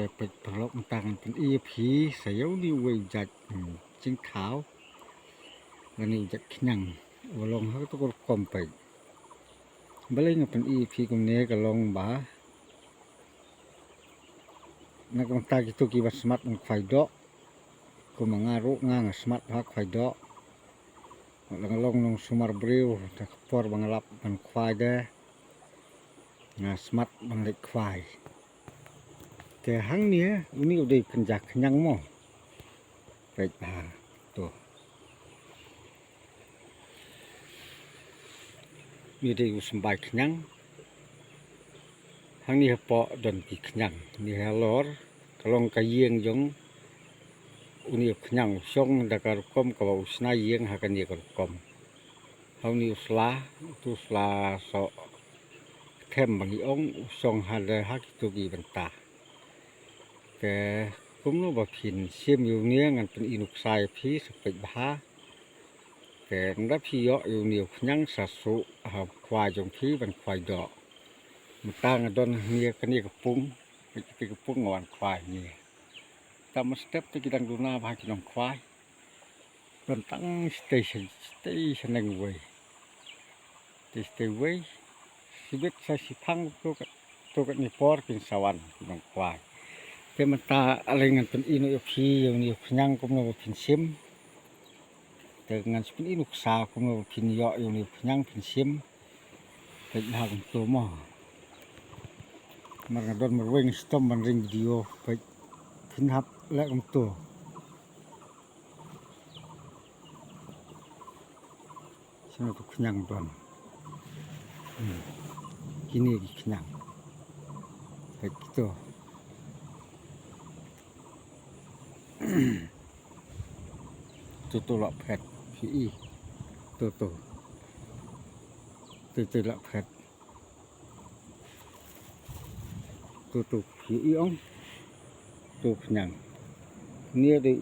แต่เป็ดพลบมันต่างกันเป็นอีผีเสียวนี่เวยจัดจิ้งขาวแล้วนี่จัดขนังว่าลงเขาต้องกลมไปบ่เลยเป็นอีผีกลุ่มนี้ก็ลงบ่านักมันตากิตุกีบัสมัดมันควายดอกก็มางารุงางสมัดพักควายดอกแล้วก็ลงสมารบริวแต่ปอร์บังลับมันควายได้งาสมัดบังเล็กควายแต่หังนี้วันนี้ได้ขึ้นจากขยังมั่งไปหาตัวมีได้อยู่สบายขยังหังนี้ปอดนกีขยังนี่ฮะลอร์กลองกะเยียงยงอุนี่ขยังช่องดักกระกมกับอุสนาเยียงหากันเยียกระกมเฮานี่สลาตุสลาสอเข้มบางองช่องหาเลยฮักตุกีบันตาแต่ผมรู้ว่าผินเชื่อมอยู่เนี้ยงันเป็นอินุกไซพีสเปกบ้าแต่รับพี่เยาะอยู่เหนียวยังสัตสุหาควายจงพีเป็นควายดอกมันตั้งดอนเนียกันนี่กับปุ้งเป็นกับปุ้งงอนควายนี่แต่มาสเต็ปที่กินดูหน้าพากินควายเป็นตั้งสเตชันหนึ่งเว้ยสเตเว้ยชีวิตใช้สิพังตัวกันนี่ปอดกินสวรรค์กินควายแต่มันตาอะไรเงินเป็นอินุพีอย่างนี้พยังก็มันเป็นซิมแต่เงินเป็นอินุสาก็มันเป็นเยอะอย่างนี้พยังเป็นซิมเป็นหางตัวหม้อมันก็โดนมันวิ่งสตอมมันริงวิดีโอไปขึ้นฮับและกับตัวฉันก็พยังโดนกินนี่พยังไปตัวตัวละแพทพี่ตัวละแพทตัวพี่อ๋องตัวขยังเนี่ยได้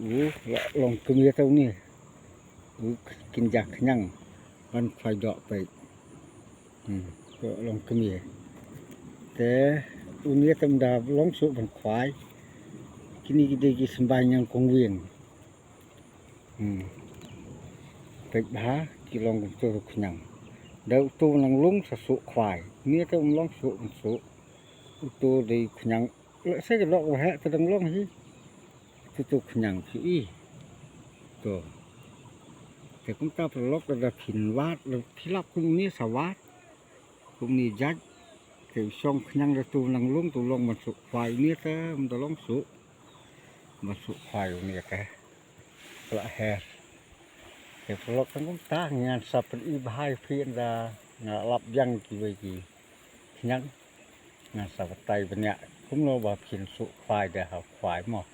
ลองกินเยอะเท่านี้กินจากขยังมันไฟดอกไปก็ลองกินเยอะแต่อุนี้ธรรมดาลองสุกมันควายกินนี่ได้กินสบายยังคงเวียงเป็ดบ้ากิลองตัวขยังเดี๋ยวตัวนังลุงสุกควายเนี่ยตัวลองสุกมันสุกตัวได้ขยังแล้วใช้กระดอกว่าฮะตัวนังลองฮีตัวขยังพี่ตัวแต่คุณตาประลอกระดับหินวาดแล้วที่รับคุณนี่สวัสดิ์คุณนี่ยัดแต่ช่องขยังตัวนังลุงตัวลองมันสุกควายเนี่ยแต่มันตัวลองสุกมันสุกควายเนี่ยแกละแฮแต่พอเราตั้งตางานสับเป็นอีบายเพียนดางานรับยังกี่วันกี่ยังงานสับไตเป็นเนี่ยผมเราบอกเพียนสุควายเดี๋ยวควายหมด